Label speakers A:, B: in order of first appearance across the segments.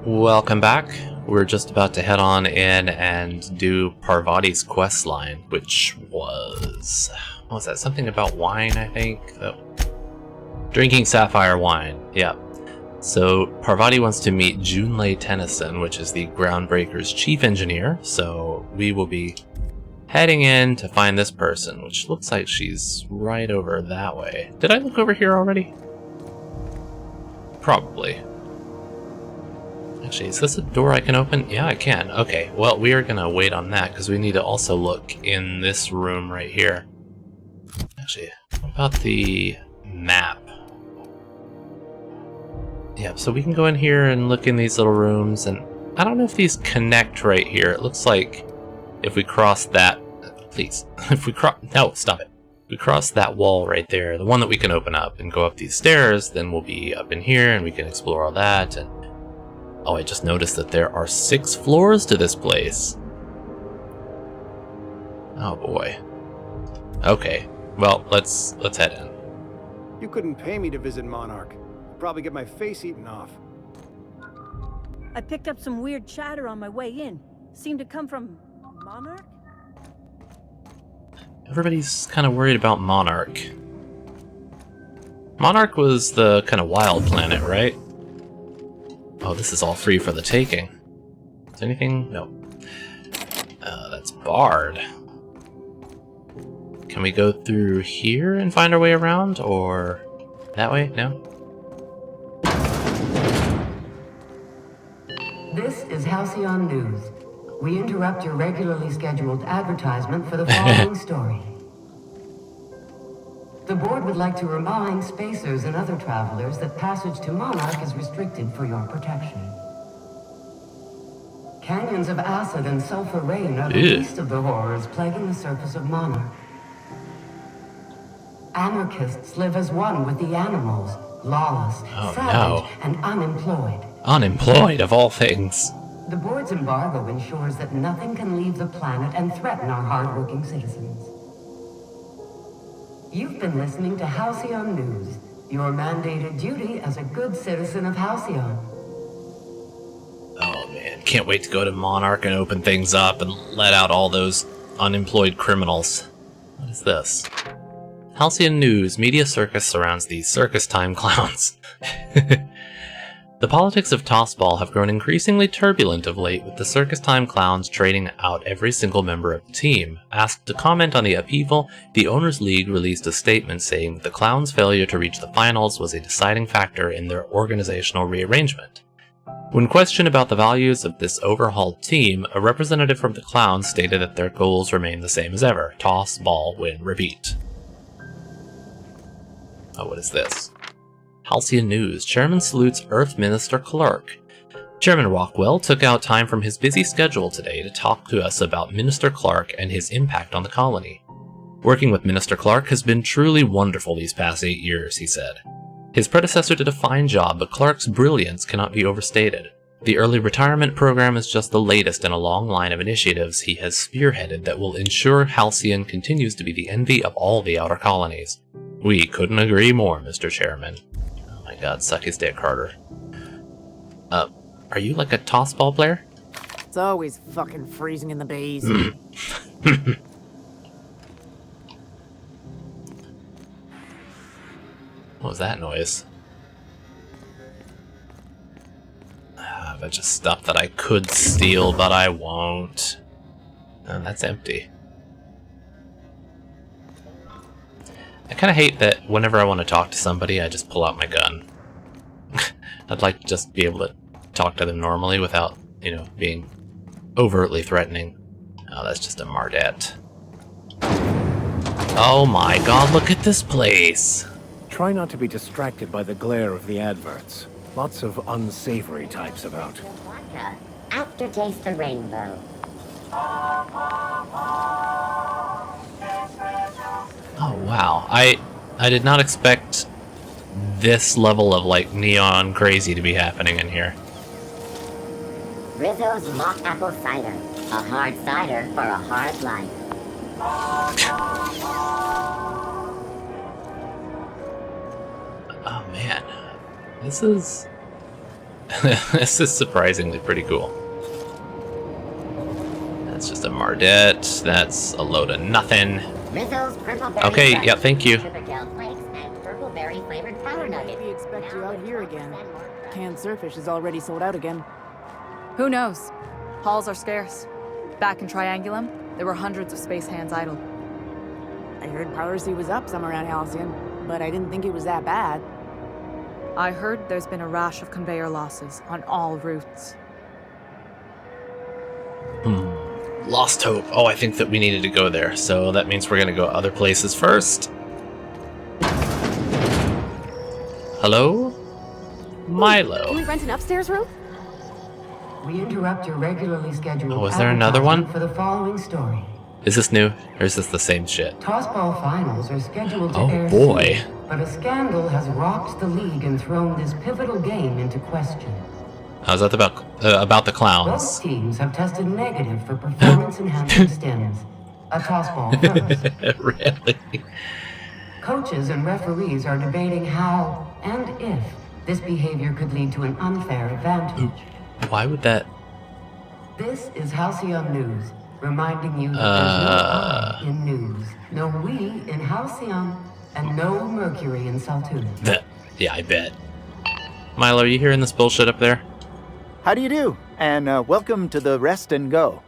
A: Welcome back. We're just about to head on in and do Parvati's quest line, which was... what was that? Something about wine, I think? Oh. Drinking sapphire wine, yeah. So Parvati wants to meet Junlei Tennyson, which is the Groundbreaker's chief engineer, so we will be heading in to find this person, which looks like she's right over that way. Did I look over here already? Probably. Actually, is this a door I can open? Yeah, I can. Okay, well, we are going to wait on that because we need to also look in this room right here. Actually, what about the map? Yeah, so we can go in here and look in these little rooms, and I don't know if these connect right here. It looks like if we cross that... please. If we cross... no, stop it. If we cross that wall right there, the one that we can open up and go up these stairs, then we'll be up in here and we can explore all that, and... oh, I just noticed that there are 6 floors to this place. Oh boy. Okay, well, let's head in.
B: You couldn't pay me to visit Monarch. I'd probably get my face eaten off.
C: I picked up some weird chatter on my way in. Seemed to come from Monarch?
A: Everybody's kind of worried about Monarch. Monarch was the kind of wild planet, right? Oh, this is all free for the taking. Is anything? No. That's barred. Can we go through here and find our way around, or that way? No?
D: This is Halcyon News. We interrupt your regularly scheduled advertisement for the following story. The board would like to remind spacers and other travelers that passage to Monarch is restricted for your protection. Canyons of acid and sulfur rain are the least of the horrors plaguing the surface of Monarch. Anarchists live as one with the animals, lawless, savage, and unemployed.
A: Unemployed, of all things.
D: The board's embargo ensures that nothing can leave the planet and threaten our hardworking citizens. You've been listening to Halcyon News, your mandated duty as a good citizen of Halcyon.
A: Oh man, can't wait to go to Monarch and open things up and let out all those unemployed criminals. What is this? Halcyon News, media circus surrounds these circus time clowns. The politics of Tossball have grown increasingly turbulent of late, with the circus time clowns trading out every single member of the team. Asked to comment on the upheaval, the Owners League released a statement saying that the clowns' failure to reach the finals was a deciding factor in their organizational rearrangement. When questioned about the values of this overhauled team, a representative from the clowns stated that their goals remain the same as ever: toss, ball, win, repeat. Oh, what is this? Halcyon News. Chairman salutes Earth Minister Clark. Chairman Rockwell took out time from his busy schedule today to talk to us about Minister Clark and his impact on the colony. Working with Minister Clark has been truly wonderful these past 8 years, he said. His predecessor did a fine job, but Clark's brilliance cannot be overstated. The early retirement program is just the latest in a long line of initiatives he has spearheaded that will ensure Halcyon continues to be the envy of all the outer colonies. We couldn't agree more, Mr. Chairman. Oh my god, suck his dick, Carter. Are you like a tossball player?
E: It's always fucking freezing in the bays.
A: What was that noise? A bunch of stuff that I could steal, but I won't. And that's empty. I kind of hate that whenever I want to talk to somebody, I just pull out my gun. I'd like to just be able to talk to them normally without, you know, being overtly threatening. Oh, that's just a Mardette. Oh my god, look at this place!
F: Try not to be distracted by the glare of the adverts. Lots of unsavory types about.
G: Vodka. Aftertaste the rainbow.
A: Oh wow, I did not expect this level of like neon crazy to be happening in here.
G: Rizzo's mock apple cider. A hard cider for a hard life.
A: Oh man, this is This is surprisingly pretty cool. That's just a Mardette. That's a load of nothing.
G: Rizzo's purple berry
A: Okay,
G: bread,
A: yeah, thank you.
G: sugar gel flakes, and purple berry flavored powder nuggets.
E: We expect you out here again. Canned surfish is already sold out again.
H: Who knows? Halls are scarce. Back in Triangulum, there were hundreds of space hands idle.
E: I heard piracy was up some around Halcyon, but I didn't think it was that bad.
H: I heard there's been a rash of conveyor losses on all routes.
A: Lost Hope. Oh, I think that we needed to go there, so that means we're gonna go other places first. Hello? Milo.
E: Can we rent an upstairs room?
D: We interrupt your regularly scheduled
A: Oh, is there another one?
D: advertisement for the following story.
A: Is this new, or is this the same shit?
D: Tossball finals are scheduled to
A: Oh,
D: air
A: boy.
D: soon, but a scandal has rocked the league and thrown this pivotal game into question.
A: How's that about the
D: Both
A: clowns?
D: teams have tested negative for performance-enhancing stims. A tossball first.
A: Really?
D: Coaches and referees are debating how and if this behavior could lead to an unfair advantage.
A: Why would that?
D: This is Halcyon News, reminding you that there's no I in news, no we in Halcyon, and no Mercury in Saltuna.
A: Yeah, I bet. Milo, are you hearing this bullshit up there?
I: How do you do? And welcome to the Rest and Go.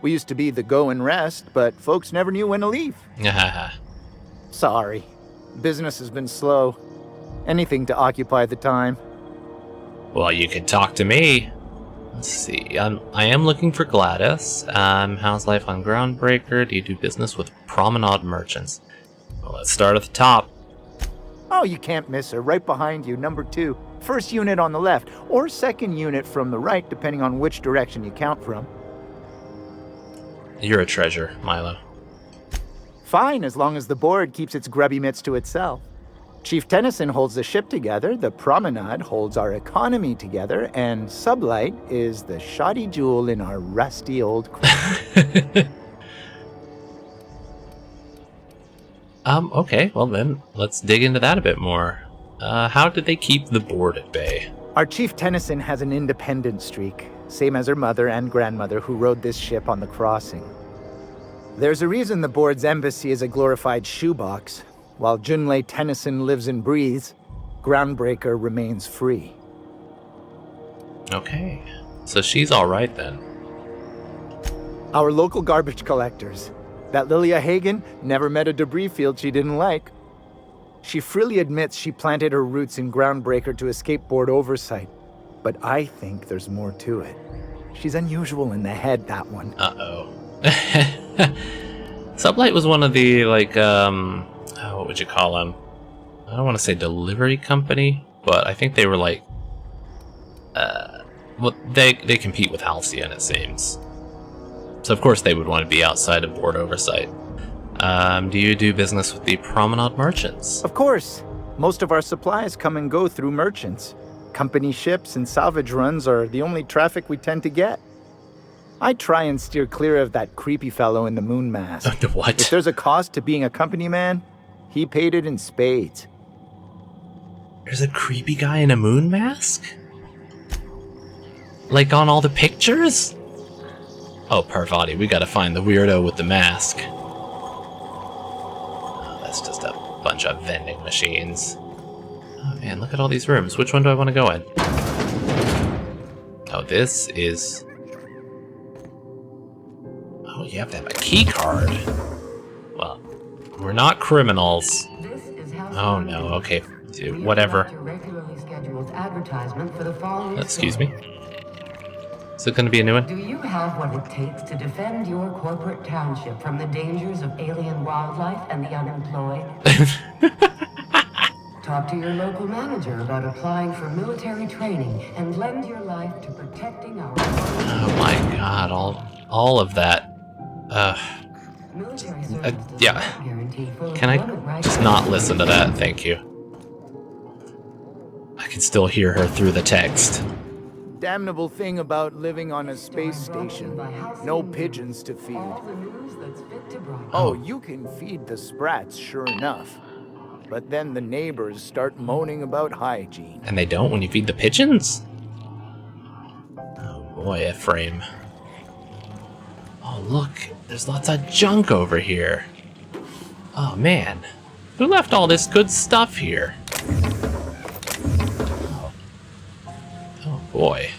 I: We used to be the Go and Rest, but folks never knew when to leave. Sorry. Business has been slow. Anything to occupy the time.
A: Well, you could talk to me. Let's see. I am looking for Gladys. How's life on Groundbreaker? Do you do business with Promenade merchants? Well, let's start at the top.
I: Oh, you can't miss her. Right behind you, number 2. First unit on the left, or second unit from the right, depending on which direction you count from.
A: You're a treasure, Milo.
I: Fine, as long as the board keeps its grubby mitts to itself. Chief Tennyson holds the ship together, the Promenade holds our economy together, and Sublight is the shoddy jewel in our rusty old crown.
A: Okay, well then, let's dig into that a bit more. How did they keep the board at bay?
I: Our Chief Tennyson has an independent streak, same as her mother and grandmother who rode this ship on the crossing. There's a reason the board's embassy is a glorified shoebox. While Junlei Tennyson lives and breathes, Groundbreaker remains free.
A: Okay, so she's alright then.
I: Our local garbage collectors. That Lilia Hagen never met a debris field she didn't like. She freely admits she planted her roots in Groundbreaker to escape board oversight. But I think there's more to it. She's unusual in the head, that one.
A: Uh-oh. Sublight was one of the, like, what would you call them? I don't want to say delivery company, but I think they were like, well, they compete with Halcyon, it seems. So of course they would want to be outside of board oversight. Do you do business with the Promenade merchants?
I: Of course. Most of our supplies come and go through merchants. Company ships and salvage runs are the only traffic we tend to get. I try and steer clear of that creepy fellow in the moon mask.
A: What?
I: If there's a cost to being a company man, he paid it in spades.
A: There's a creepy guy in a moon mask? Like on all the pictures? Oh, Parvati, we gotta find the weirdo with the mask. Oh, that's just a bunch of vending machines. Oh man, look at all these rooms. Which one do I want to go in? Oh, this is... Oh, you have to have a key card. Well, we're not criminals. Oh no, okay. Dude, whatever. Excuse me. Is it going to be a new one?
D: Do you have what it takes to defend your corporate township from the dangers of alien wildlife and the unemployed? Talk to your local manager about applying for military training and lend your life to protecting our...
A: Oh my god, all of that. Yeah. Can I just not listen to that? Thank you. I can still hear her through the text.
I: Damnable thing about living on a space station. No pigeons to feed. Oh, you can feed the sprats, sure enough. But then the neighbors start moaning about hygiene.
A: And they don't when you feed the pigeons? boy, Ephraim. Oh, look. There's lots of junk over here. Oh, man. Who left all this good stuff here? Oh boy.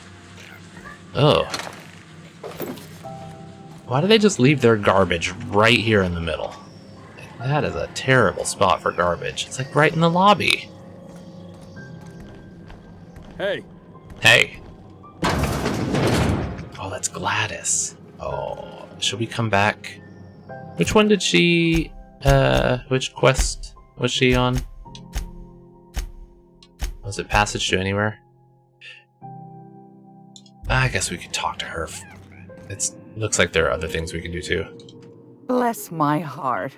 A: Oh. Why do they just leave their garbage right here in the middle? That is a terrible spot for garbage. It's like right in the lobby.
F: Hey.
A: Hey. Oh, that's Gladys. Oh, should we come back? Which one did she... which quest was she on? Was it Passage to Anywhere? I guess we could talk to her. It looks like there are other things we can do too.
J: Bless my heart.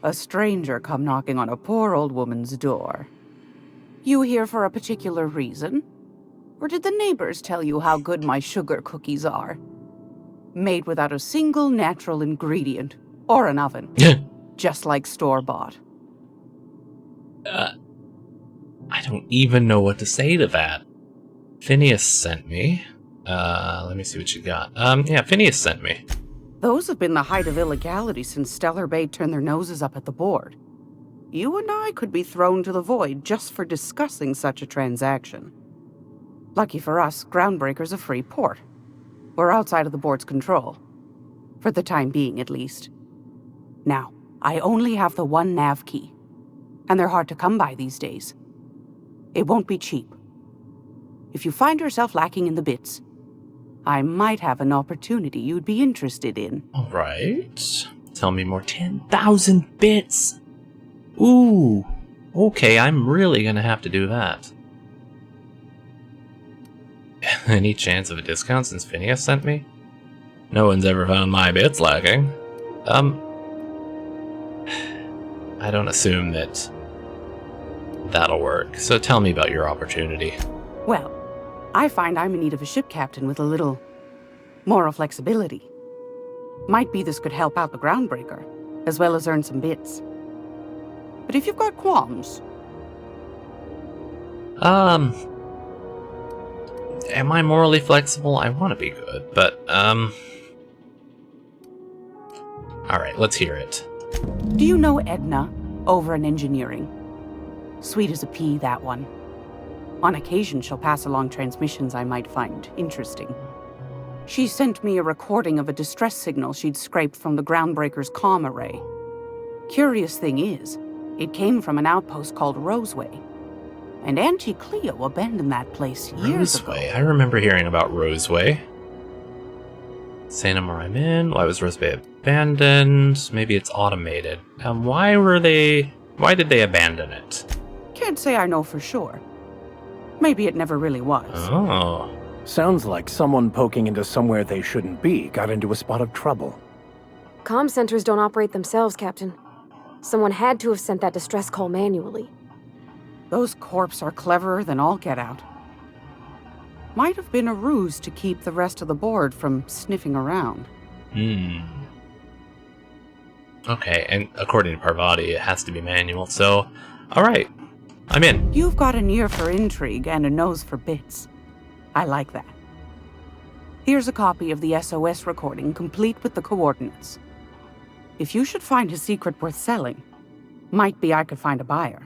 J: A stranger come knocking on a poor old woman's door. You here for a particular reason? Or did the neighbors tell you how good my sugar cookies are? Made without a single natural ingredient, or an oven. Just like store-bought.
A: I don't even know what to say to that. Phineas sent me. Let me see what you got. Yeah, Phineas sent me.
J: Those have been the height of illegality since Stellar Bay turned their noses up at the board. You and I could be thrown to the void just for discussing such a transaction. Lucky for us, Groundbreaker's a free port. We're outside of the board's control. For the time being, at least. Now, I only have the one nav key. And they're hard to come by these days. It won't be cheap. If you find yourself lacking in the bits, I might have an opportunity you'd be interested in.
A: Alright. Tell me more. 10,000 bits! Ooh! Okay, I'm really gonna have to do that. Any chance of a discount since Phineas sent me? No one's ever found my bits lacking. I don't assume that that'll work, so tell me about your opportunity.
J: Well, I find I'm in need of a ship captain with a little moral flexibility. Might be this could help out the Groundbreaker, as well as earn some bits. But if you've got qualms...
A: Am I morally flexible? I want to be good, but, Alright, let's hear it.
J: Do you know Edna, over in engineering? Sweet as a pea, that one. On occasion, she'll pass along transmissions I might find interesting. She sent me a recording of a distress signal she'd scraped from the Groundbreaker's comm array. Curious thing is, it came from an outpost called Roseway. And Auntie Cleo abandoned that place years ago.
A: Roseway. I remember hearing about Roseway. Santa Maria I'm in. Why was Roseway abandoned? Maybe it's automated. Why did they abandon it?
J: Can't say I know for sure. Maybe it never really was.
A: Oh.
F: Sounds like someone poking into somewhere they shouldn't be got into a spot of trouble.
K: Comm centers don't operate themselves, Captain. Someone had to have sent that distress call manually.
J: Those corps are cleverer than all get out. Might have been a ruse to keep the rest of the board from sniffing around.
A: Okay, and according to Parvati, it has to be manual, so... Alright, I'm in.
J: You've got an ear for intrigue and a nose for bits. I like that. Here's a copy of the SOS recording, complete with the coordinates. If you should find a secret worth selling, might be I could find a buyer.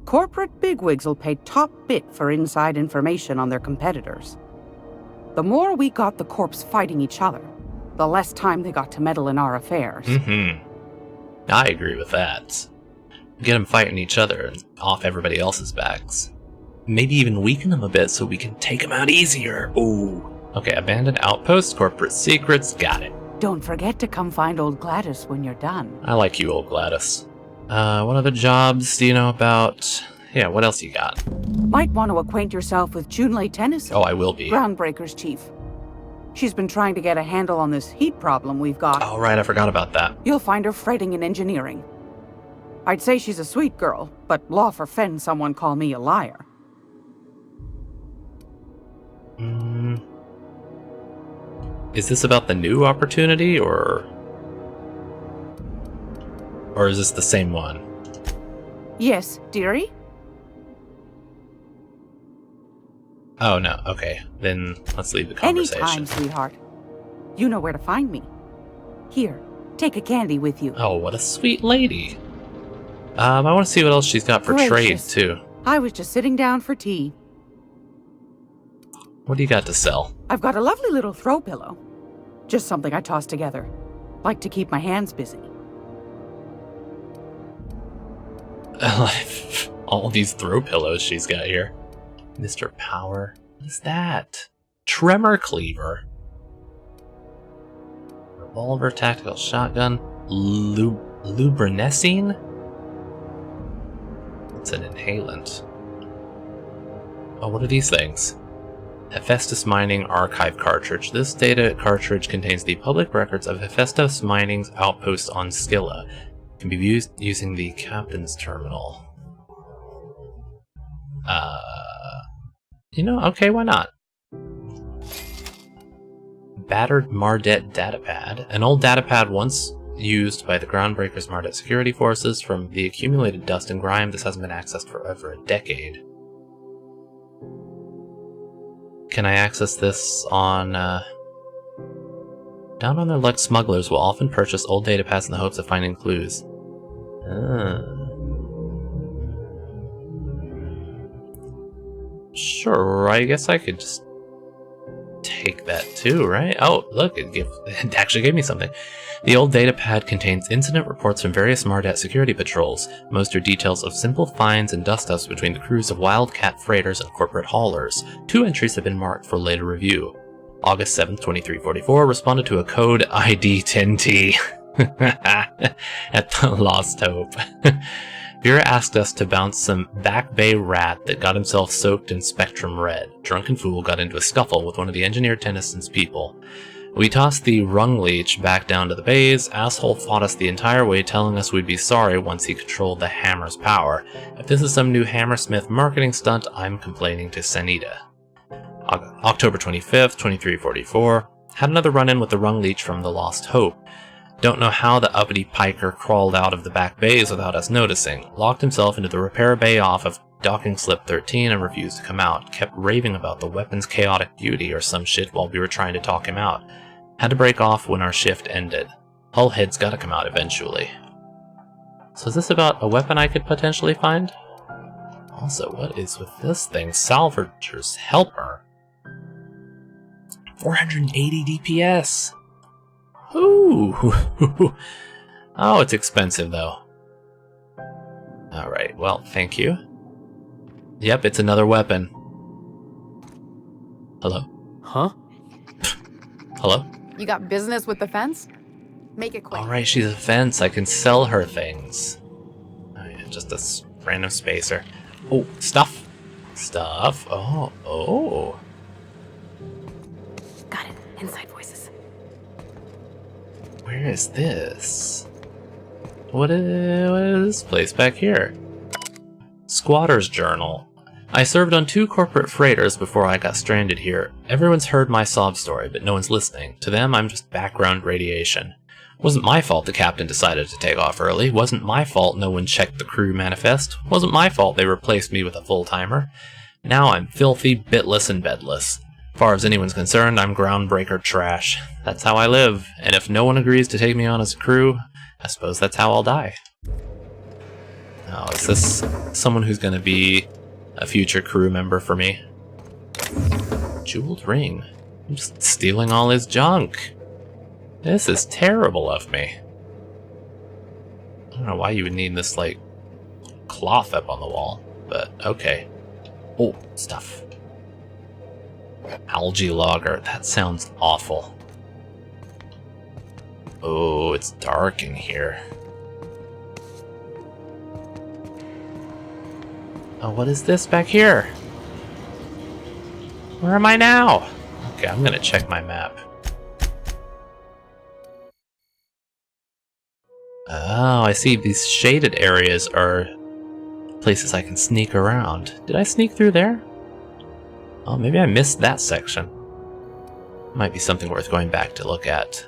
J: Corporate bigwigs will pay top bit for inside information on their competitors. The more we got the corps fighting each other, the less time they got to meddle in our affairs.
A: I agree with that. Get them fighting each other and off everybody else's backs. Maybe even weaken them a bit so we can take them out easier. Ooh. Okay, abandoned outpost, corporate secrets, got it.
J: Don't forget to come find old Gladys when you're done.
A: I like you, old Gladys. What other jobs do you know about? Yeah, what else you got?
J: Might want to acquaint yourself with Junlei Tennyson.
A: Oh, I will be.
J: Groundbreaker's chief. She's been trying to get a handle on this heat problem we've got.
A: Oh, right, I forgot about that.
J: You'll find her fretting in engineering. I'd say she's a sweet girl, but law forfend someone call me a liar.
A: Is this about the new opportunity, or is this the same one?
J: Yes, dearie?
A: Oh, no. Okay. Then let's leave the conversation.
J: Anytime, sweetheart. You know where to find me. Here, take a candy with you.
A: Oh, what a sweet lady. I want to see what else she's got for trade,
J: Gracious.
A: too.
J: I was just sitting down for tea.
A: What do you got to sell?
J: I've got a lovely little throw pillow. Just something I toss together. Like to keep my hands busy.
A: All these throw pillows she's got here. Mr. Power. What is that? Tremor cleaver. Revolver, tactical shotgun. Lubrinescine? It's an inhalant. Oh, what are these things? Hephaestus Mining Archive Cartridge. This data cartridge contains the public records of Hephaestus Mining's outpost on Scylla. It can be used using the captain's terminal. You know, okay, why not? Battered Mardet datapad. An old datapad once used by the Groundbreaker's Mardet security forces. From the accumulated dust and grime, this hasn't been accessed for over a decade. Can I access this on, Down on their luck, smugglers will often purchase old datapads in the hopes of finding clues. Sure, I guess I could just take that too, right? Oh, look, it actually gave me something. The old datapad contains incident reports from various Mardet security patrols. Most are details of simple finds and dust-ups between the crews of Wildcat freighters and corporate haulers. 2 entries have been marked for later review. August 7th, 2344 responded to a code ID 10T at the Lost Hope. Vera asked us to bounce some Back Bay rat that got himself soaked in Spectrum Red. Drunken fool got into a scuffle with one of the engineer Tennyson's people. We tossed the rung leech back down to the bays. Asshole fought us the entire way, telling us we'd be sorry once he controlled the hammer's power. If this is some new Hammersmith marketing stunt, I'm complaining to Sanita. October 25th, 2344. Had another run-in with the rung leech from the Lost Hope. Don't know how the uppity piker crawled out of the back bays without us noticing. Locked himself into the repair bay off of docking slip 13 and refused to come out. Kept raving about the weapon's chaotic beauty or some shit while we were trying to talk him out. Had to break off when our shift ended. Hull head's gotta come out eventually. So is this about a weapon I could potentially find? Also, what is with this thing? Salvager's Helper. 480 DPS! Ooh! Oh, it's expensive though. Alright, well, thank you. Yep, it's another weapon. Hello?
L: Huh?
A: Hello?
H: You got business with the fence? Make it quick.
A: Alright, she's a fence. I can sell her things. Oh, yeah, just a random spacer. Oh, stuff. Stuff. Oh.
K: Got it. Inside voices.
A: Where is this? What is this place back here? Squatter's Journal. I served on 2 corporate freighters before I got stranded here. Everyone's heard my sob story, but no one's listening. To them, I'm just background radiation. Wasn't my fault the captain decided to take off early. Wasn't my fault no one checked the crew manifest. Wasn't my fault they replaced me with a full-timer. Now I'm filthy, bitless, and bedless. As far as anyone's concerned, I'm Groundbreaker trash. That's how I live, and if no one agrees to take me on as a crew, I suppose that's how I'll die. Oh, is this someone who's gonna be a future crew member for me? Jeweled ring. I'm just stealing all his junk. This is terrible of me. I don't know why you would need this, like, cloth up on the wall, but okay. Oh, stuff. Algae logger. That sounds awful. Oh, it's dark in here. Oh, what is this back here? Where am I now? Okay, I'm gonna check my map. Oh, I see. These shaded areas are places I can sneak around. Did I sneak through there? Oh, maybe I missed that section. Might be something worth going back to look at.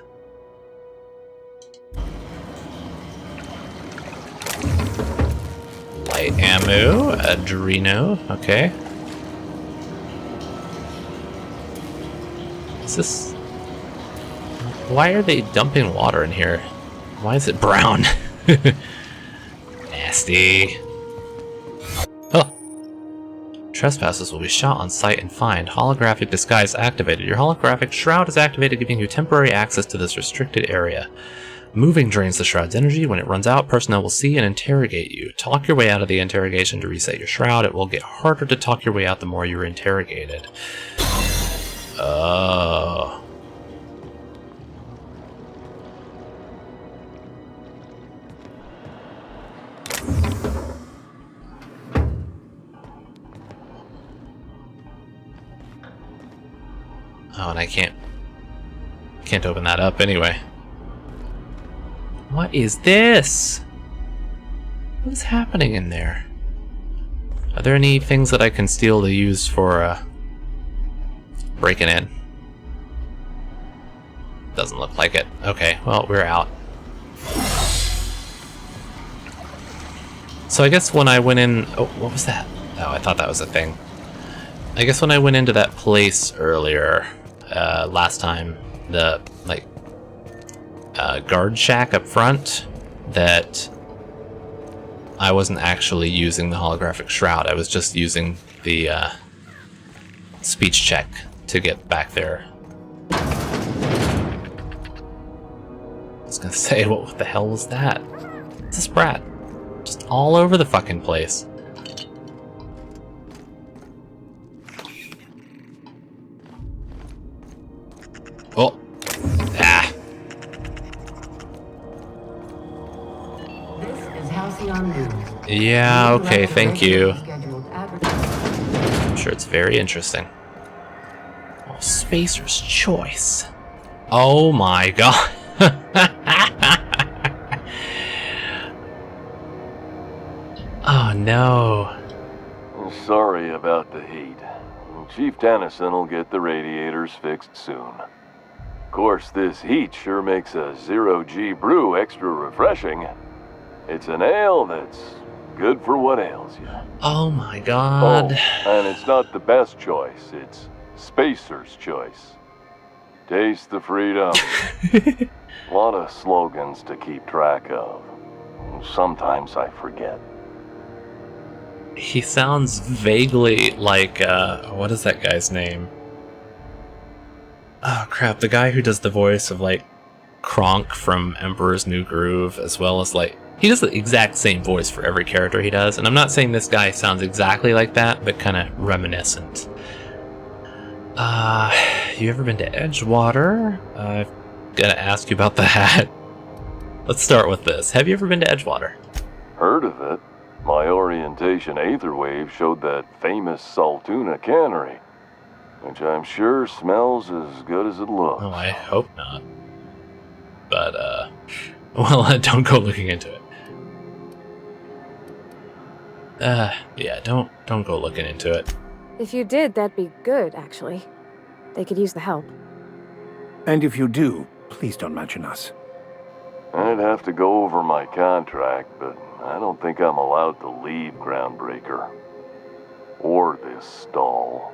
A: Light ammo, Adreno, okay. Is this... Why are they dumping water in here? Why is it brown? Nasty. Oh. Trespassers will be shot on sight and fined. Holographic disguise activated. Your holographic shroud is activated, giving you temporary access to this restricted area. Moving drains the shroud's energy. When it runs out, personnel will see and interrogate you. Talk your way out of the interrogation to reset your shroud. It will get harder to talk your way out the more you're interrogated. Oh. Oh, and I can't open that up anyway. What is this? What is happening in there? Are there any things that I can steal to use for breaking in? Doesn't look like it. Okay, well, we're out. So I guess when I went in... Oh, what was that? Oh, I thought that was a thing. I guess when I went into that place earlier, last time, the, like, guard shack up front, that I wasn't actually using the holographic shroud. I was just using the speech check to get back there. I was gonna say, what the hell was that? What's this brat? Just all over the fucking place. Oh. Ah.
D: This is Halcyon News.
A: Yeah, okay, thank you. I'm sure it's very interesting. Oh, Spacer's Choice. Oh my god. Oh no.
L: Sorry about the heat. Chief Tennyson will get the radiators fixed soon. Of course, this heat sure makes a 0G brew extra refreshing. It's an ale that's good for what ails you.
A: Oh my god.
L: Oh, and it's not the best choice, it's Spacer's Choice. Taste the freedom. A lot of slogans to keep track of. Sometimes I forget.
A: He sounds vaguely like, what is that guy's name? Oh crap, the guy who does the voice of, like, Kronk from Emperor's New Groove, as well as, like, he does the exact same voice for every character he does, and I'm not saying this guy sounds exactly like that, but kind of reminiscent. You ever been to Edgewater? I've gotta ask you about the hat. Let's start with this. Have you ever been to Edgewater?
L: Heard of it. My orientation aetherwave showed that famous Saltuna cannery, which I'm sure smells as good as it looks.
A: Oh, I hope not. But, well, don't go looking into it. Yeah, don't go looking into it.
K: If you did, that'd be good, actually. They could use the help.
F: And if you do, please don't mention us.
L: I'd have to go over my contract, but I don't think I'm allowed to leave Groundbreaker. Or this stall.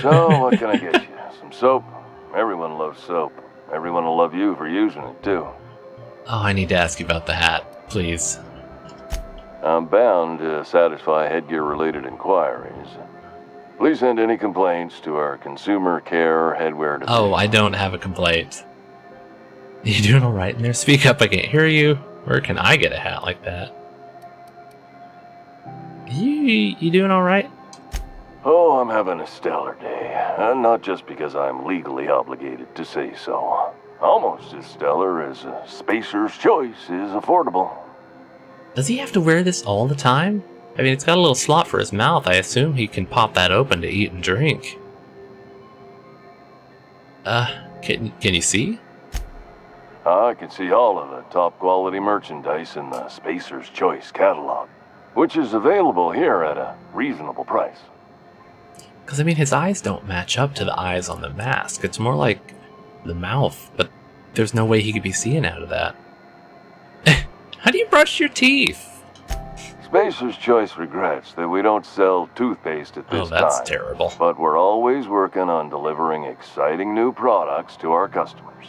L: So, what can I get you? Some soap? Everyone loves soap. Everyone will love you for using it, too.
A: Oh, I need to ask you about the hat, please.
L: I'm bound to satisfy headgear-related inquiries. Please send any complaints to our consumer care headwear division.
A: Oh, I don't have a complaint. You doing alright in there? Speak up, I can't hear you. Where can I get a hat like that? You doing alright?
L: Oh, I'm having a stellar day. Not just because I'm legally obligated to say so. Almost as stellar as a Spacer's Choice is affordable.
A: Does he have to wear this all the time? I mean, it's got a little slot for his mouth. I assume he can pop that open to eat and drink. Can you see?
L: I can see all of the top quality merchandise in the Spacer's Choice catalog, which is available here at a reasonable price.
A: Because, I mean, his eyes don't match up to the eyes on the mask. It's more like the mouth, but there's no way he could be seeing out of that. How do you brush your teeth?
L: Spacer's Choice regrets that we don't sell toothpaste at this time.
A: Oh, that's terrible.
L: But we're always working on delivering exciting new products to our customers.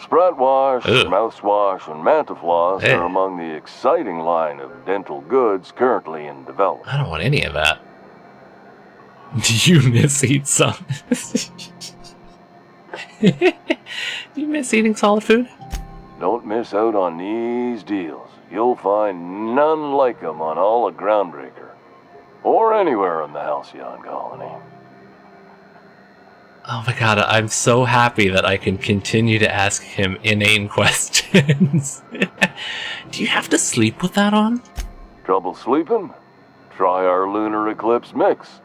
L: Spread wash, mouthwash, and Mantafloss are among the exciting line of dental goods currently in development.
A: I don't want any of that. Do you miss eating Do you miss eating solid food?
L: Don't miss out on these deals. You'll find none like them on all of Groundbreaker, or anywhere in the Halcyon colony.
A: Oh my god, I'm so happy that I can continue to ask him inane questions. Do you have to sleep with that on?
L: Trouble sleeping? Try our Lunar Eclipse mix.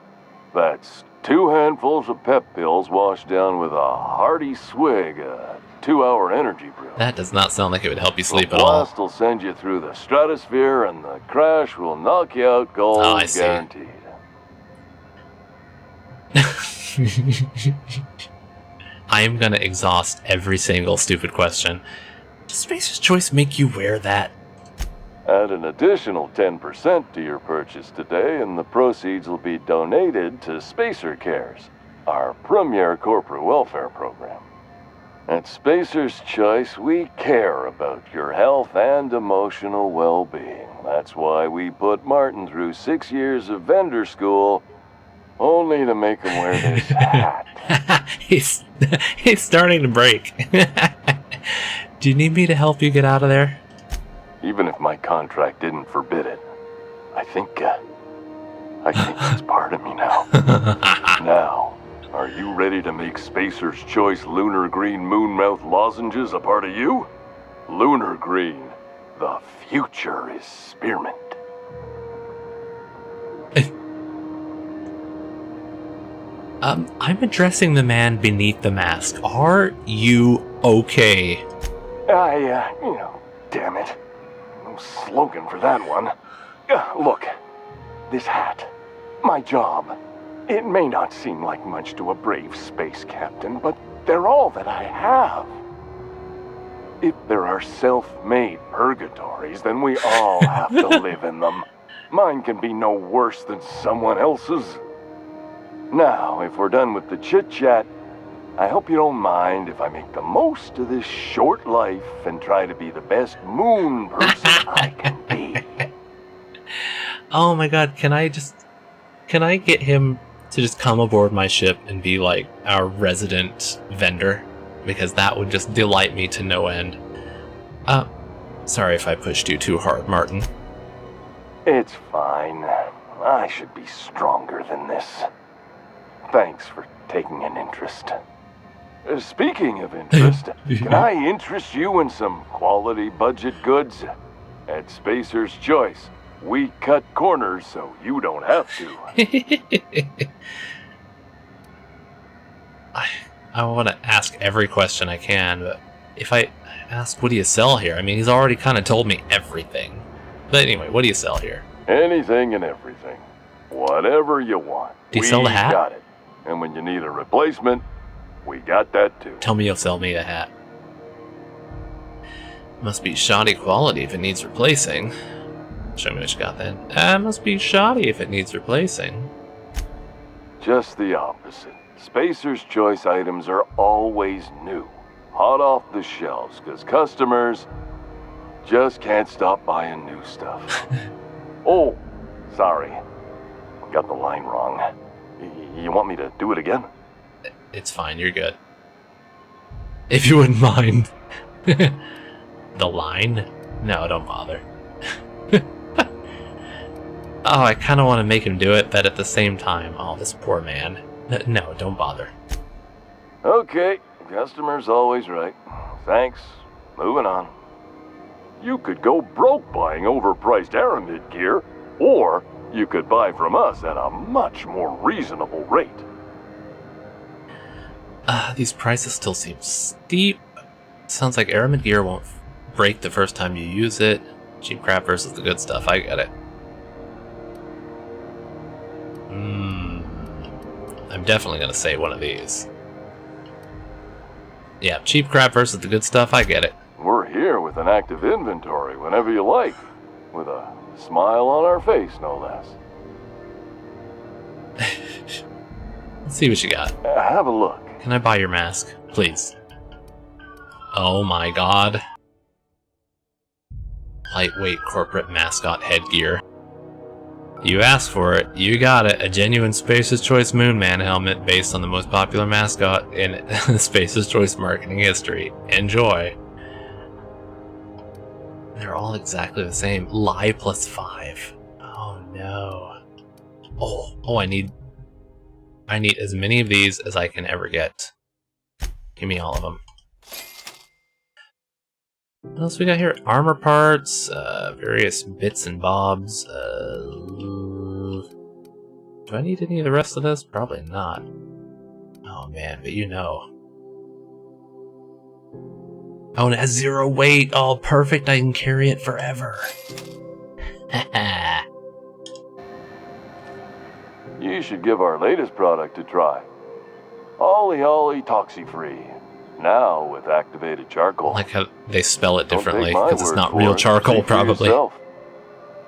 L: That's 2 handfuls of pep pills washed down with a hearty swig of 2-hour energy brew.
A: That does not sound like it would help you sleep
L: The
A: at all.
L: blast will send you through the stratosphere, and the crash will knock you out cold,
A: I see.
L: guaranteed.
A: I am gonna exhaust every single stupid question. Does Spacer's Choice make you wear that?
L: Add an additional 10% to your purchase today, and the proceeds will be donated to Spacer Cares, our premier corporate welfare program. At Spacer's Choice, we care about your health and emotional well-being. That's why we put Martin through 6 years of vendor school, only to make him wear this hat.
A: He's starting to break. Do you need me to help you get out of there?
L: Even if my contract didn't forbid it, I think it's part of me now. Now, are you ready to make Spacer's Choice Lunar Green Moonmouth lozenges a part of you? Lunar Green, the future is spearmint.
A: I'm addressing the man beneath the mask. Are you okay?
L: Damn it. No slogan for that one. Look, this hat, my job. It may not seem like much to a brave space captain, but they're all that I have. If there are self-made purgatories, then we all have to live in them. Mine can be no worse than someone else's. Now, if we're done with the chit-chat, I hope you don't mind if I make the most of this short life and try to be the best moon person I can be.
A: Oh my god, can I get him to just come aboard my ship and be like our resident vendor? Because that would just delight me to no end. Sorry if I pushed you too hard, Martin.
L: It's fine. I should be stronger than this. Thanks for taking an interest. Speaking of interest, can I interest you in some quality budget goods? At Spacer's Choice, we cut corners so you don't have to.
A: I want to ask every question I can, but if I ask what do you sell here, I mean, he's already kind of told me everything. But anyway, what do you sell here?
L: Anything and everything. Whatever you want.
A: Do you sell the hat?
L: We got it. And when you need a replacement, we got that too.
A: Tell me you'll sell me a hat. Must be shoddy quality if it needs replacing. Show me what you got then. Must be shoddy if it needs replacing.
L: Just the opposite. Spacer's Choice items are always new. Hot off the shelves, because customers just can't stop buying new stuff. Oh, sorry. Got the line wrong. You want me to do it again?
A: It's fine, you're good. If you wouldn't mind. The line? No, don't bother. Oh, I kind of want to make him do it, but at the same time, oh, this poor man. No, don't bother.
L: Okay, customer's always right. Thanks. Moving on. You could go broke buying overpriced Aramid gear, or you could buy from us at a much more reasonable rate.
A: These prices still seem steep. Sounds like Aramid gear won't break the first time you use it. Cheap crap versus the good stuff, I get it. I'm definitely gonna say one of these. Yeah, cheap crap versus the good stuff, I get it.
L: We're here with an active inventory whenever you like. With a Smile on our face, no less.
A: Let's see what you got.
L: Have a look.
A: Can I buy your mask, please? Oh my god. Lightweight corporate mascot headgear. You asked for it, you got it. A genuine Spacer's Choice Moonman helmet based on the most popular mascot in Spacer's Choice marketing history. Enjoy. They're all exactly the same. Lie +5. Oh no. Oh, I need as many of these as I can ever get. Give me all of them. What else we got here? Armor parts, various bits and bobs. Do I need any of the rest of this? Probably not. Oh man, but you know. Oh, and it has 0 weight. Oh, perfect. I can carry it forever.
L: You should give our latest product a try. Ollie Ollie Toxi-Free. Now with activated charcoal.
A: I like how they spell it differently,
L: Don't take my
A: because it's
L: word
A: not
L: for
A: real
L: it.
A: charcoal,
L: See for
A: probably.
L: yourself.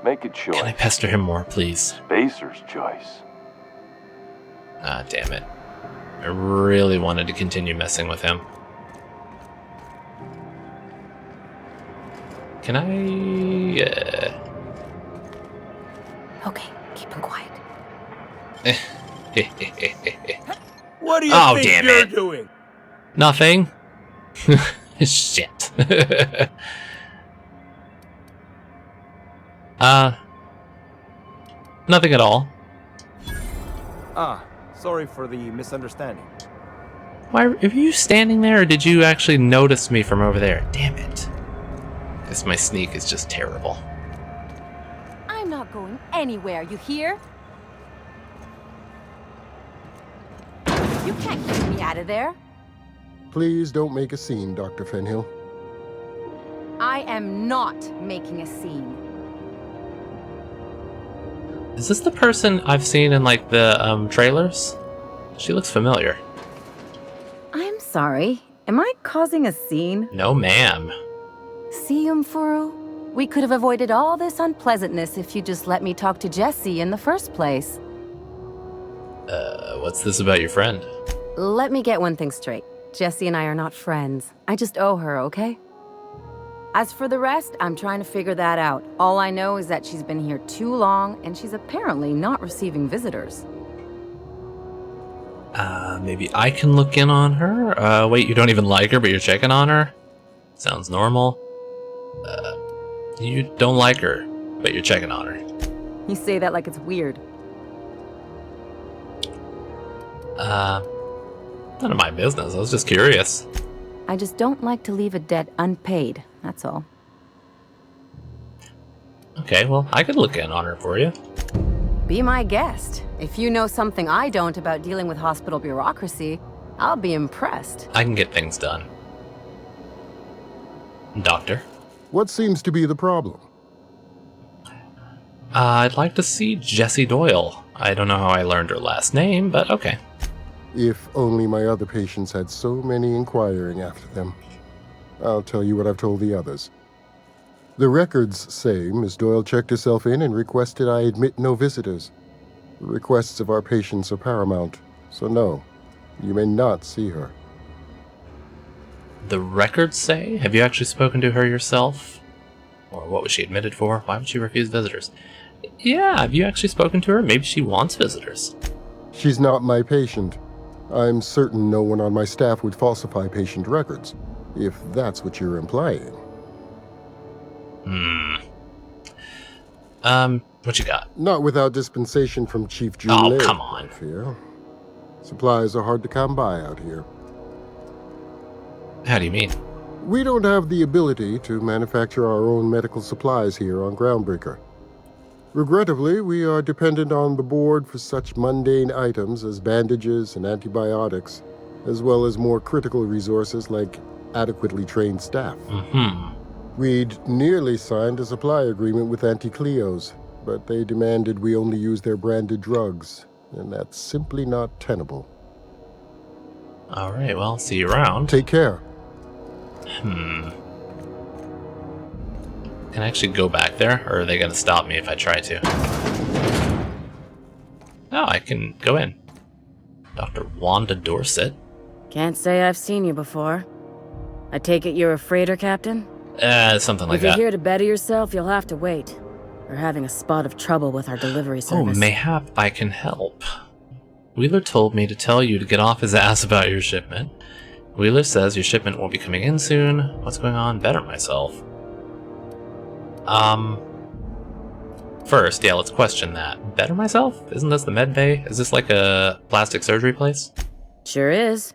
L: Make a choice.
A: Can I pester him more, please?
L: Spacer's Choice.
A: Ah, damn it. I really wanted to continue messing with him. Can I...
K: Okay, keep him quiet.
F: What do you
A: Oh,
F: think
A: damn
F: you're
A: it.
F: doing?
A: Nothing? Shit. Nothing at all.
B: Ah, sorry for the misunderstanding.
A: Why are you standing there, or did you actually notice me from over there? Damn it. Guess my sneak is just terrible.
C: I'm not going anywhere, you hear? You can't keep me out of there.
M: Please don't make a scene, Dr. Fenhill.
C: I am not making a scene.
A: Is this the person I've seen in, like, the, trailers? She looks familiar.
N: I'm sorry. Am I causing a scene?
A: No, ma'am.
N: See, Umfuru? We could have avoided all this unpleasantness if you just let me talk to Jessie in the first place.
A: What's this about your friend?
N: Let me get one thing straight. Jessie and I are not friends. I just owe her, okay? As for the rest, I'm trying to figure that out. All I know is that she's been here too long, and she's apparently not receiving visitors.
A: Maybe I can look in on her? Wait, you don't even like her, but you're checking on her? Sounds normal. You don't like her, but you're checking on her.
N: You say that like it's weird.
A: None of my business. I was just curious.
N: I just don't like to leave a debt unpaid, that's all.
A: Okay, well, I could look in on her for you.
N: Be my guest. If you know something I don't about dealing with hospital bureaucracy, I'll be impressed.
A: I can get things done. Doctor?
M: What seems to be the problem?
A: I'd like to see Jessie Doyle. I don't know how I learned her last name, but okay.
M: If only my other patients had so many inquiring after them. I'll tell you what I've told the others. The records say Miss Doyle checked herself in and requested I admit no visitors. The requests of our patients are paramount, so no, you may not see her.
A: The records say? Have you actually spoken to her yourself? Or what was she admitted for? Why would she refuse visitors? Yeah, have you actually spoken to her? Maybe she wants visitors.
M: She's not my patient. I'm certain no one on my staff would falsify patient records, if that's what you're implying.
A: What you got?
M: Not without dispensation from Chief June.
A: Oh, come on.
M: I fear. Supplies are hard to come by out here.
A: How do you mean?
M: We don't have the ability to manufacture our own medical supplies here on Groundbreaker. Regrettably, we are dependent on the board for such mundane items as bandages and antibiotics, as well as more critical resources like adequately trained staff. We'd nearly signed a supply agreement with Anti-Cleos, but they demanded we only use their branded drugs, and that's simply not tenable.
A: Alright, well, see you around.
M: Take care.
A: Can I actually go back there, or are they going to stop me if I try to? Oh, I can go in. Dr. Wanda Dorset.
N: Can't say I've seen you before. I take it you're a freighter, Captain?
A: Something like
N: if you're
A: that.
N: here to better yourself, you'll have to wait. We're having a spot of trouble with our delivery service.
A: Oh, mayhap I can help. Wheeler told me to tell you to get off his ass about your shipment. Wheeler says your shipment won't be coming in soon. What's going on? Better myself. First, yeah, let's question that. Better myself? Isn't this the med bay? Is this like a plastic surgery place?
N: Sure is.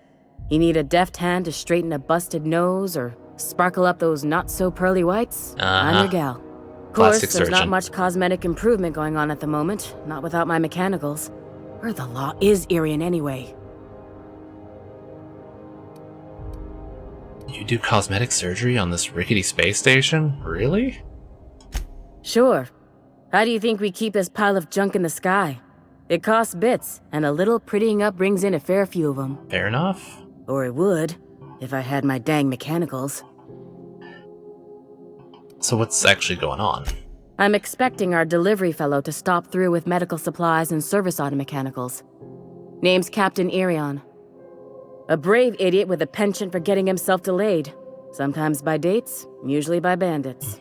N: You need a deft hand to straighten a busted nose or sparkle up those not-so-pearly whites? I'm your gal. Of course,
A: Plastic
N: there's
A: surgeon.
N: not much cosmetic improvement going on at the moment, not without my mechanicals. Where the law is Irian anyway?
A: You do cosmetic surgery on this rickety space station? Really?
N: Sure. How do you think we keep this pile of junk in the sky? It costs bits, and a little prettying up brings in a fair few of them.
A: Fair enough.
N: Or it would, if I had my dang mechanicals.
A: So what's actually going on?
N: I'm expecting our delivery fellow to stop through with medical supplies and service auto mechanicals. Name's Captain Irion. A brave idiot with a penchant for getting himself delayed. Sometimes by dates, usually by bandits.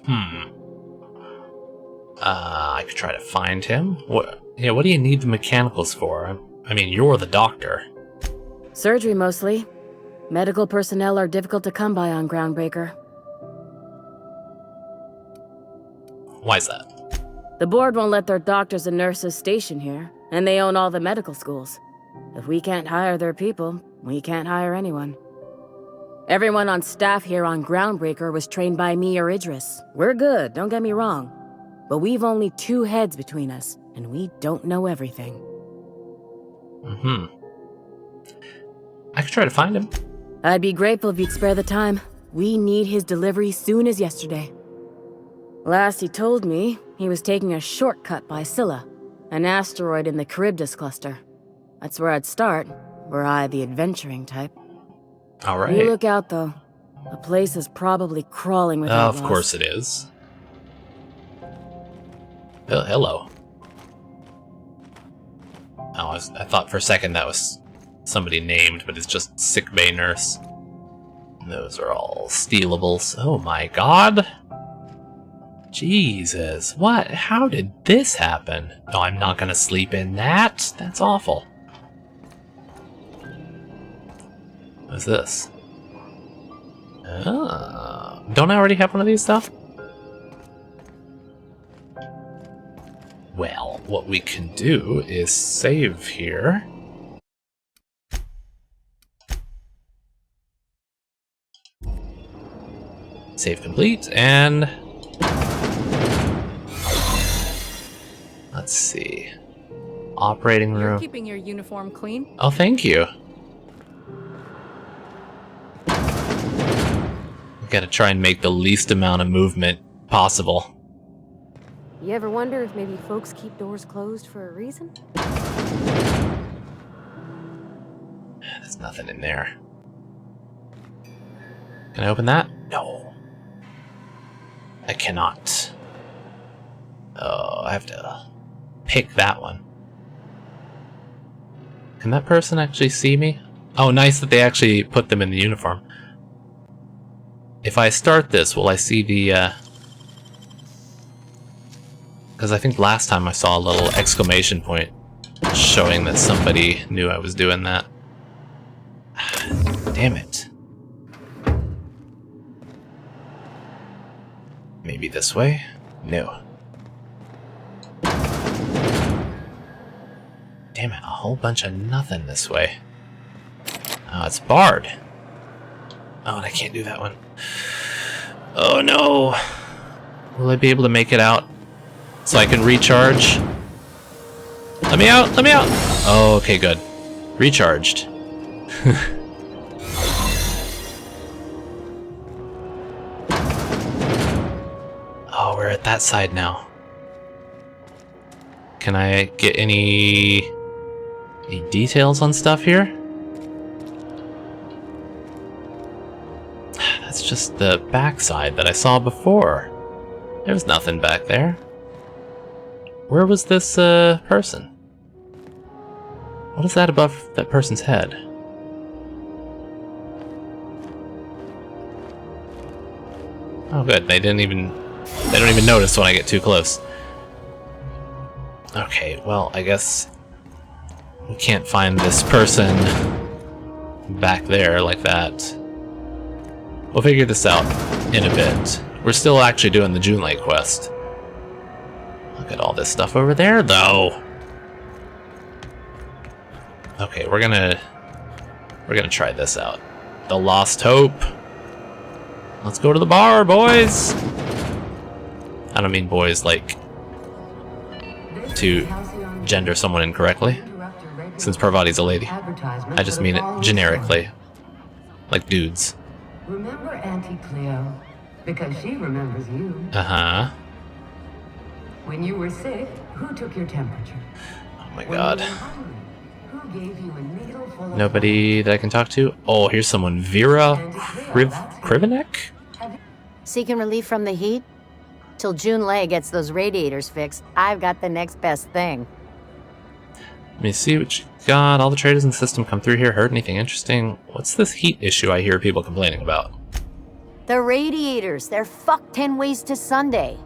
A: I could try to find him. What do you need the mechanicals for? I mean, you're the doctor.
N: Surgery, mostly. Medical personnel are difficult to come by on Groundbreaker.
A: Why's that?
N: The board won't let their doctors and nurses station here, and they own all the medical schools. If we can't hire their people, we can't hire anyone. Everyone on staff here on Groundbreaker was trained by me or Idris. We're good, don't get me wrong. But we've only 2 heads between us, and we don't know everything.
A: I could try to find him.
N: I'd be grateful if you'd spare the time. We need his delivery soon as yesterday. Last he told me, he was taking a shortcut by Scylla, an asteroid in the Charybdis cluster. That's where I'd start, were I the adventuring type.
A: Alright.
N: You look out, though. The place is probably crawling with outlaws.
A: Of course it is. Oh, hello. Oh, I thought for a second that was somebody named, but it's just sickbay nurse. Those are all stealables. Oh my god! Jesus, what? How did this happen? Oh, I'm not gonna sleep in that? That's awful. What's this? Oh, don't I already have one of these stuff? Well, what we can do is save here. Save complete, and let's see. Operating room.
H: You're keeping your uniform clean.
A: Oh, thank you. Gotta try and make the least amount of movement possible.
K: You ever wonder if maybe folks keep doors closed for a reason?
A: There's nothing in there. Can I open that? No. I cannot. Oh, I have to pick that one. Can that person actually see me? Oh, nice that they actually put them in the uniform. If I start this, will I see the, because I think last time I saw a little exclamation point showing that somebody knew I was doing that. Damn it. Maybe this way? No. Damn it, a whole bunch of nothing this way. Oh, it's barred. Oh, and I can't do that one. Oh no! Will I be able to make it out so I can recharge? Let me out! Let me out! Oh, okay, good. Recharged. Oh, we're at that side now. Can I get any details on stuff here? That's just the backside that I saw before. There's nothing back there. Where was this person? What is that above that person's head? Oh good, they don't even notice when I get too close. Okay, well, I guess we can't find this person back there like that. We'll figure this out in a bit. We're still actually doing the Junlei quest. Look at all this stuff over there, though. Okay, we're gonna try this out. The Lost Hope. Let's go to the bar, boys. I don't mean boys like to gender someone incorrectly, since Parvati's a lady. I just mean it generically, like dudes.
D: Remember Auntie Cleo? Because she remembers you.
A: Uh-huh.
D: When you were sick, who took your temperature?
A: Oh my god.
D: Who gave you a needle full of
A: Nobody that I can talk to? Oh, here's someone. Vera Krivenek?
N: Seeking relief from the heat? Till Junlei gets those radiators fixed, I've got the next best thing.
A: Let me see what you got. All the traders in the system come through here. Heard anything interesting? What's this heat issue I hear people complaining about?
N: The radiators, they're fucked 10 ways to Sunday.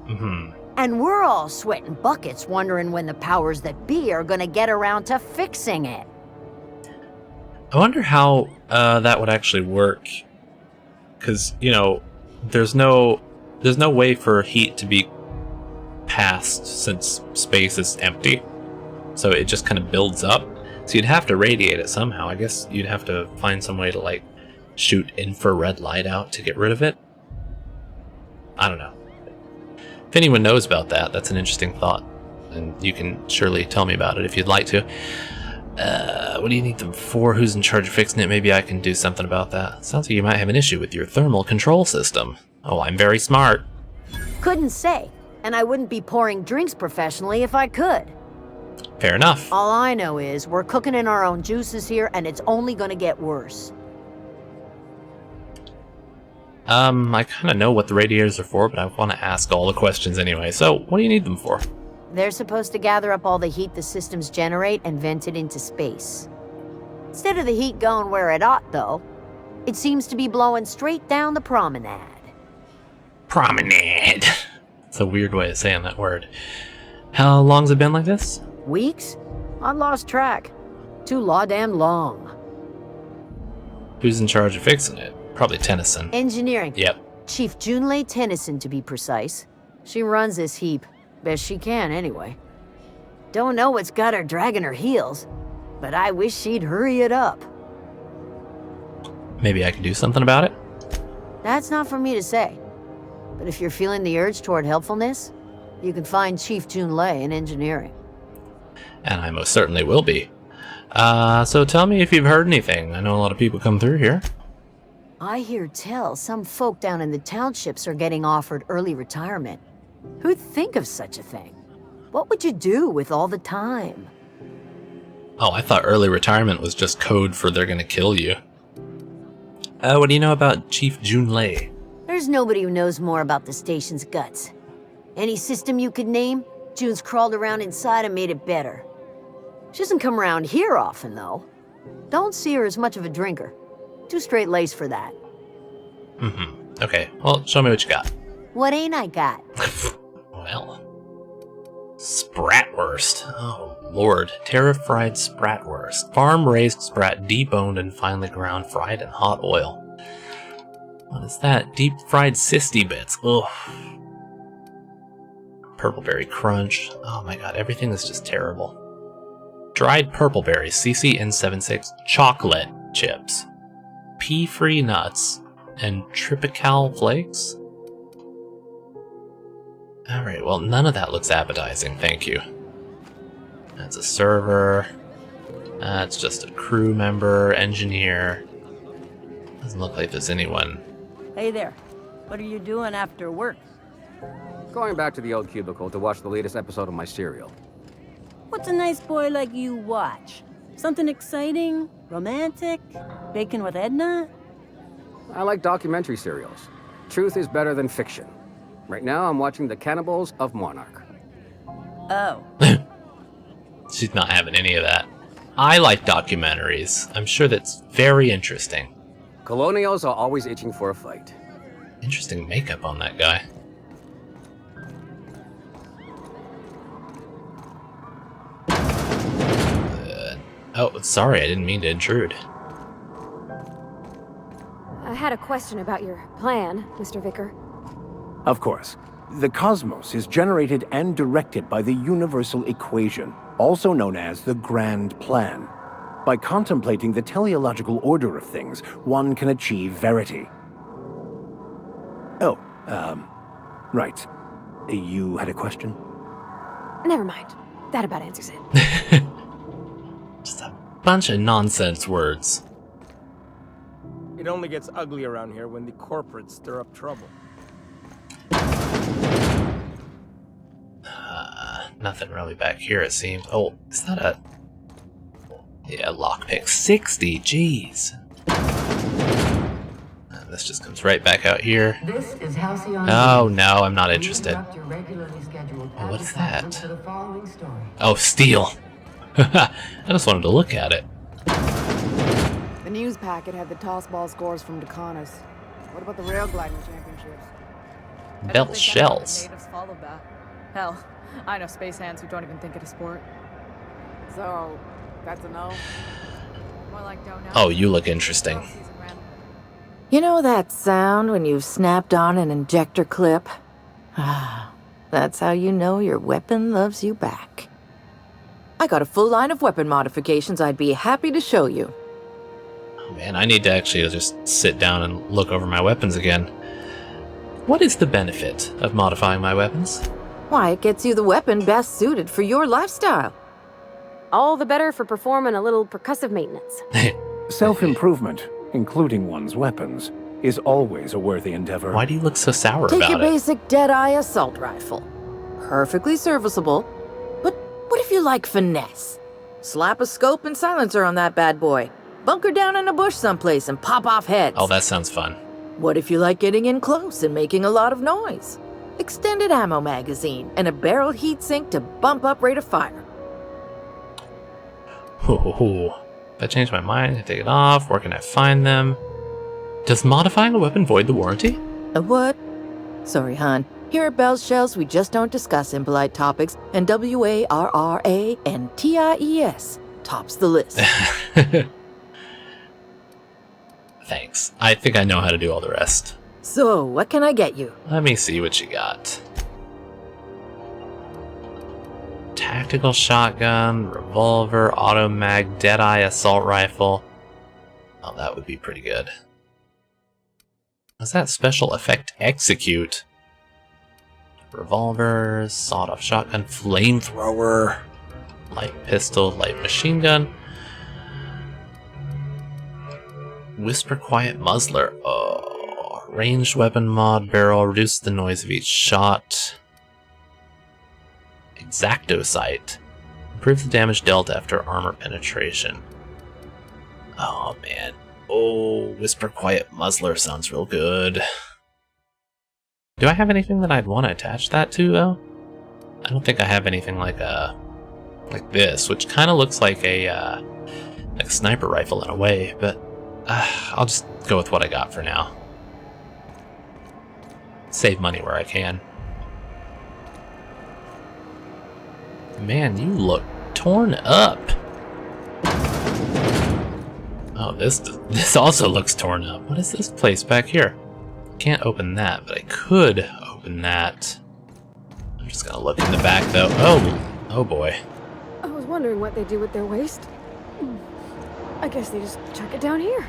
A: Mm-hmm.
N: And we're all sweating buckets wondering when the powers that be are gonna get around to fixing it.
A: I wonder how that would actually work. Because, you know, there's no way for heat to be passed since space is empty. So it just kind of builds up. So you'd have to radiate it somehow. I guess you'd have to find some way to, like, shoot infrared light out to get rid of it. I don't know. If anyone knows about that, that's an interesting thought. And you can surely tell me about it if you'd like to. What do you need them for? Who's in charge of fixing it? Maybe I can do something about that. Sounds like you might have an issue with your thermal control system. Oh, I'm very smart.
N: Couldn't say. And I wouldn't be pouring drinks professionally if I could.
A: Fair enough.
N: All I know is we're cooking in our own juices here, and it's only gonna get worse.
A: I kind of know what the radiators are for, but I want to ask all the questions anyway. So, what do you need them for?
N: They're supposed to gather up all the heat the systems generate and vent it into space. Instead of the heat going where it ought, though, it seems to be blowing straight down the Promenade.
A: Promenade. It's a weird way of saying that word. How long's it been like this?
N: Weeks? I lost track. Too law-damn long.
A: Who's in charge of fixing it? Probably Tennyson.
N: Engineering.
A: Yep.
N: Chief Junlei Tennyson, to be precise. She runs this heap. Best she can, anyway. Don't know what's got her dragging her heels, but I wish she'd hurry it up.
A: Maybe I can do something about it?
N: That's not for me to say. But if you're feeling the urge toward helpfulness, you can find Chief Junlei in engineering.
A: And I most certainly will be. So tell me if you've heard anything. I know a lot of people come through here.
N: I hear tell some folk down in the townships are getting offered early retirement. Who'd think of such a thing? What would you do with all the time?
A: Oh, I thought early retirement was just code for they're gonna kill you. What do you know about Chief Junlei?
N: There's nobody who knows more about the station's guts. Any system you could name, June's crawled around inside and made it better. She doesn't come around here often, though. Don't see her as much of a drinker. Too straight-laced for that.
A: Mm-hmm. Okay, well, show me what you got.
N: What ain't I got?
A: Well, Spratwurst. Oh, Lord. Terra-fried Spratwurst. Farm-raised sprat, deboned and finely ground, fried in hot oil. What is that? Deep-fried cysty bits. Ugh. Purpleberry crunch. Oh my god, everything is just terrible. Dried purple berries, CCN76 chocolate chips. Pea-free nuts, and Tripical flakes? Alright, well, none of that looks appetizing, thank you. That's a server. That's just a crew member, engineer. Doesn't look like there's anyone.
C: Hey there. What are you doing after work?
O: Going back to the old cubicle to watch the latest episode of my serial.
C: What's a nice boy like you watch? Something exciting? Romantic? Bacon with Edna?
O: I like documentary serials. Truth is better than fiction. Right now, I'm watching The Cannibals of Monarch.
C: Oh.
A: She's not having any of that. I like documentaries. I'm sure that's very interesting.
O: Colonials are always itching for a fight.
A: Interesting makeup on that guy. Oh, sorry, I didn't mean to intrude.
K: I had a question about your plan, Mr. Vicar.
F: Of course. The cosmos is generated and directed by the universal equation, also known as the Grand Plan. By contemplating the teleological order of things, one can achieve verity. Oh, right. You had a question?
K: Never mind. That about answers it.
A: Just a bunch of nonsense words.
B: It only gets ugly around here when the corporates stir up trouble.
A: Nothing really back here, it seems. Oh, is that a... Yeah, lockpick. 60, jeez. And this just comes right back out here.
D: This is Halcyon.
A: Oh, no, I'm not interested.
D: Your regularly scheduled
A: Oh, what is that?
D: for the following story.
A: Oh, steel. I just wanted to look at it.
E: The news packet had the tossball scores from Decanas. What about the rail gliding championships?
A: Bell shells.
H: Natives followed that. Hell, I know space hands who don't even think it a sport.
E: So, that's a no?
H: More like don't know.
A: Oh, you look interesting.
P: You know that sound when you've snapped on an injector clip? Ah, that's how you know your weapon loves you back. I got a full line of weapon modifications I'd be happy to show you.
A: Oh man, I need to actually just sit down and look over my weapons again. What is the benefit of modifying my weapons?
P: Why, it gets you the weapon best suited for your lifestyle.
K: All the better for performing a little percussive maintenance.
F: Self-improvement, including one's weapons, is always a worthy endeavor.
A: Why do you look so sour
P: Take
A: about
P: your
A: it?
P: basic Deadeye assault rifle. Perfectly serviceable. But what if you like finesse? Slap a scope and silencer on that bad boy. Bunker down in a bush someplace and pop off heads.
A: Oh, that sounds fun.
P: What if you like getting in close and making a lot of noise? Extended ammo magazine and a barrel heatsink to bump up rate of fire.
A: If I change my mind, I take it off. Where can I find them? Does modifying a weapon void the warranty?
P: A what? Sorry, hon. Here at Bell's Shells, we just don't discuss impolite topics, and WARRANTIES tops the list.
A: Thanks. I think I know how to do all the rest.
P: So, what can I get you?
A: Let me see what you got. Tactical shotgun, revolver, auto mag, Deadeye assault rifle. Oh, that would be pretty good. What's that special effect? Execute. Revolver, sawed-off shotgun, flamethrower, light pistol, light machine gun. Whisper quiet muzzler. Oh, ranged weapon mod, barrel, reduce the noise of each shot. Exacto sight. Improve the damage dealt after armor penetration. Oh man. Oh, Whisper Quiet Muzzler sounds real good. Do I have anything that I'd want to attach that to though? I don't think I have anything like this, which kind of looks like a sniper rifle in a way, but I'll just go with what I got for now. Save money where I can. Man, you look torn up. Oh, this also looks torn up. What is this place back here? Can't open that, but I could open that. I'm just gonna look in the back though. Oh boy.
K: I was wondering what they do with their waste. I guess they just chuck it down here.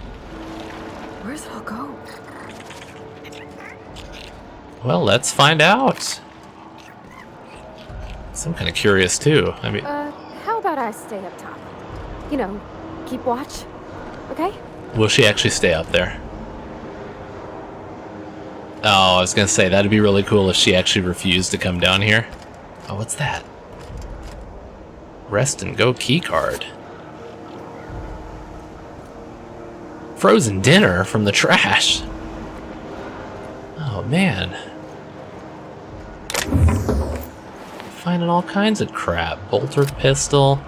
K: Where's it all go?
A: Well, let's find out. I'm kind of curious too. I mean,
K: how about I stay up top? You know, keep watch. Okay?
A: Will she actually stay up there? Oh, I was gonna say that'd be really cool if she actually refused to come down here. Oh, what's that? Rest and go keycard. Frozen dinner from the trash. Oh man. finding all kinds of crap. Bolter pistol.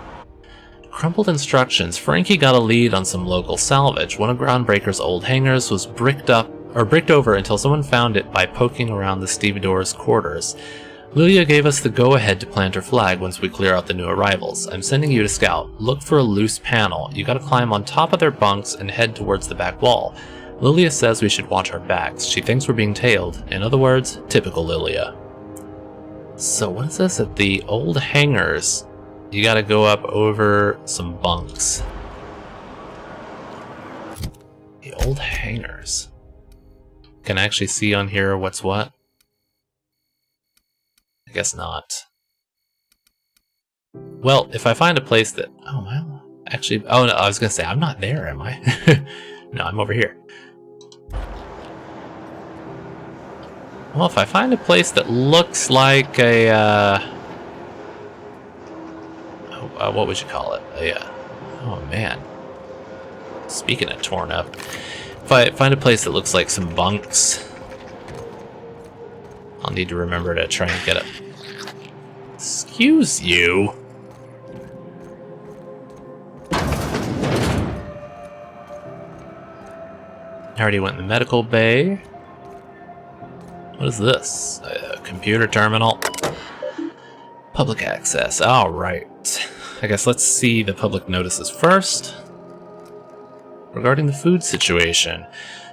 A: Crumpled instructions. Frankie got a lead on some local salvage. One of Groundbreaker's old hangars was bricked over until someone found it by poking around the stevedore's quarters. Lilia gave us the go-ahead to plant her flag once we clear out the new arrivals. I'm sending you to scout. Look for a loose panel. You gotta climb on top of their bunks and head towards the back wall. Lilia says we should watch our backs. She thinks we're being tailed. In other words, typical Lilia. So what is this? At the old hangars, you gotta go up over some bunks. The old hangars. Can I actually see on here what's what? I guess not. Well, if I find a place that... Oh, well... Actually... Oh, no, I was gonna say, I'm not there, am I? No, I'm over here. Well, if I find a place that looks like a... what would you call it? Oh, man. Speaking of torn up... If I find a place that looks like some bunks... I'll need to remember to try and get it. Excuse you. I already went in the medical bay. What is this? A computer terminal. Public access. Alright. I guess let's see the public notices first. Regarding the food situation.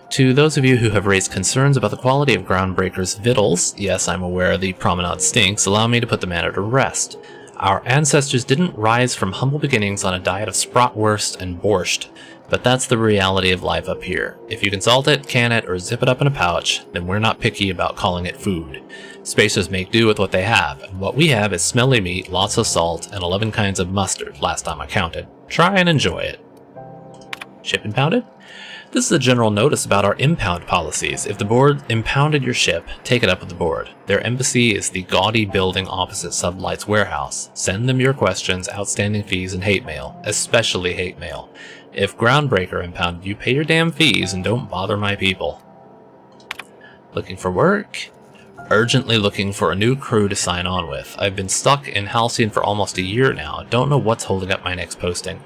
A: To those of you who have raised concerns about the quality of Groundbreaker's victuals, yes, I'm aware the Promenade stinks, allow me to put the matter to rest. Our ancestors didn't rise from humble beginnings on a diet of spratwurst and borscht, but that's the reality of life up here. If you can salt it, can it, or zip it up in a pouch, then we're not picky about calling it food. Spacers make do with what they have, and what we have is smelly meat, lots of salt, and 11 kinds of mustard, last time I counted. Try and enjoy it. Ship impounded? This is a general notice about our impound policies. If the board impounded your ship, take it up with the board. Their embassy is the gaudy building opposite Sublight's warehouse. Send them your questions, outstanding fees, and hate mail, especially hate mail. If Groundbreaker impounded you, pay your damn fees and don't bother my people. Looking for work? Urgently looking for a new crew to sign on with. I've been stuck in Halcyon for almost a year now. Don't know what's holding up my next posting.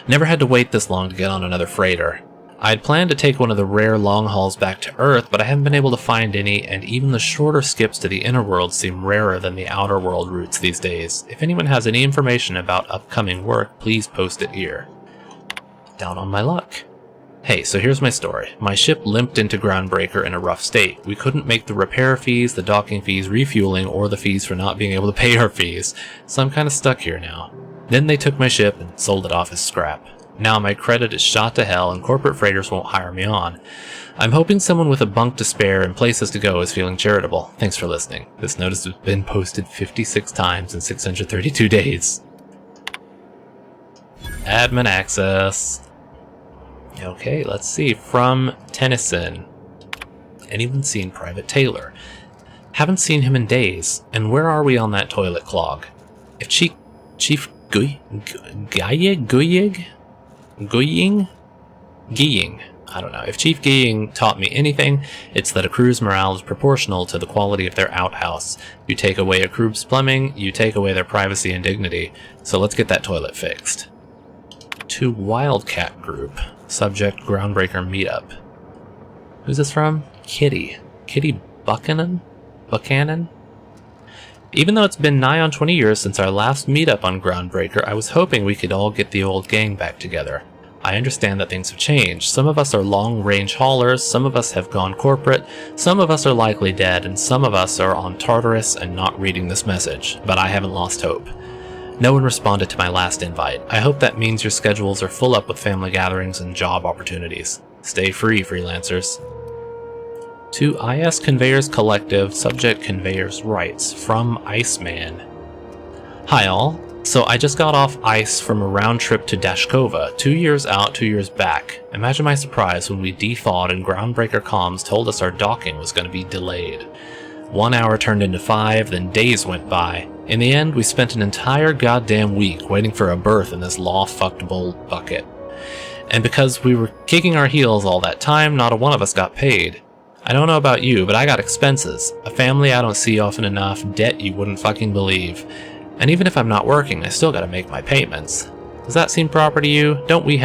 A: Never had to wait this long to get on another freighter. I'd planned to take one of the rare long hauls back to Earth, but I haven't been able to find any, and even the shorter skips to the inner world seem rarer than the outer world routes these days. If anyone has any information about upcoming work, please post it here. Down on my luck. Hey, so here's my story. My ship limped into Groundbreaker in a rough state. We couldn't make the repair fees, the docking fees, refueling, or the fees for not being able to pay our fees, so I'm kinda stuck here now. Then they took my ship and sold it off as scrap. Now my credit is shot to hell and corporate freighters won't hire me on. I'm hoping someone with a bunk to spare and places to go is feeling charitable. Thanks for listening. This notice has been posted 56 times in 632 days. Admin access. Okay, let's see. From Tennyson. Anyone seen Private Taylor? Haven't seen him in days. And where are we on that toilet clog? If Chief Guying, I don't know. If Chief Guying taught me anything, it's that a crew's morale is proportional to the quality of their outhouse. You take away a crew's plumbing, you take away their privacy and dignity. So let's get that toilet fixed. To Wildcat Group. Subject Groundbreaker Meetup. Who's this from? Kitty. Kitty Buchanan? Even though it's been nigh on 20 years since our last meetup on Groundbreaker, I was hoping we could all get the old gang back together. I understand that things have changed. Some of us are long-range haulers, some of us have gone corporate, some of us are likely dead, and some of us are on Tartarus and not reading this message, but I haven't lost hope. No one responded to my last invite. I hope that means your schedules are full up with family gatherings and job opportunities. Stay free, freelancers. To IS Conveyors Collective, subject Conveyors Rights, from Iceman. Hi all. So I just got off ice from a round trip to Dashkova, 2 years out, 2 years back. Imagine my surprise when we de-thawed and Groundbreaker comms told us our docking was going to be delayed. 1 hour turned into 5, then days went by. In the end, we spent an entire goddamn week waiting for a berth in this law-fuckable bucket. And because we were kicking our heels all that time, not a one of us got paid. I don't know about you, but I got expenses. A family I don't see often enough, debt you wouldn't fucking believe. And even if I'm not working, I still gotta make my payments. Does that seem proper to you? Don't we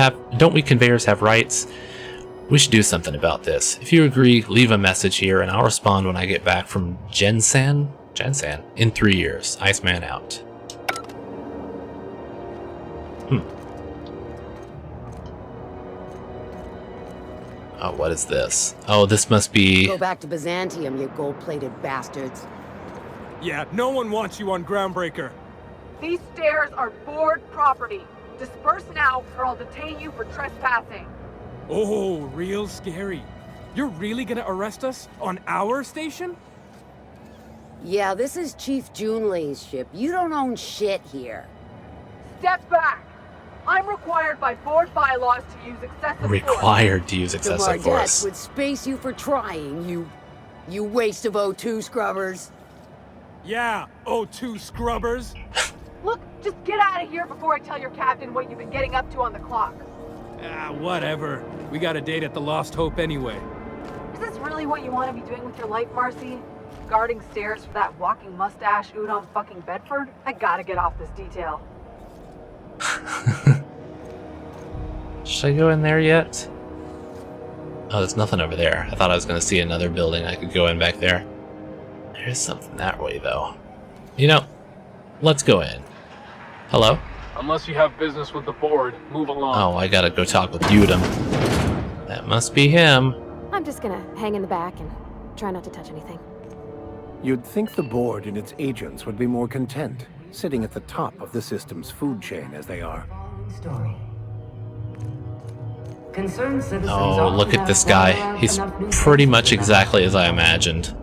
A: conveyors have rights? We should do something about this. If you agree, leave a message here and I'll respond when I get back from Gensan in 3 years. Iceman out. Oh, what is this? Oh, this must be...
G: Go back to Byzantium, you gold-plated bastards.
Q: Yeah, no one wants you on Groundbreaker.
H: These stairs are board property. Disperse now, or I'll detain you for trespassing.
Q: Oh, real scary. You're really gonna arrest us on our station?
G: Yeah, this is Chief Junlei's ship. You don't own shit here.
H: Step back. I'm required by board bylaws to use excessive force.
A: Required to use excessive force.
G: would space you for trying, you waste of O2 scrubbers.
Q: Yeah, O2 scrubbers.
H: Look, just get out of here before I tell your captain what you've been getting up to on the clock.
Q: Ah, whatever. We got a date at the Lost Hope anyway.
H: Is this really what you want to be doing with your life, Marcy? Guarding stairs for that walking mustache Udon fucking Bedford? I gotta get off this detail.
A: Should I go in there yet? Oh, there's nothing over there. I thought I was going to see another building I could go in back there. There's something that way, though. You know, let's go in. Hello?
R: Unless you have business with the board, move along.
A: Oh, I gotta go talk with Udon. That must be him.
K: I'm just gonna hang in the back and try not to touch anything.
F: You'd think the board and its agents would be more content, sitting at the top of the system's food chain as they are.
D: Story. Concerned citizens
A: Oh, look at this guy. He's pretty much exactly as I imagined.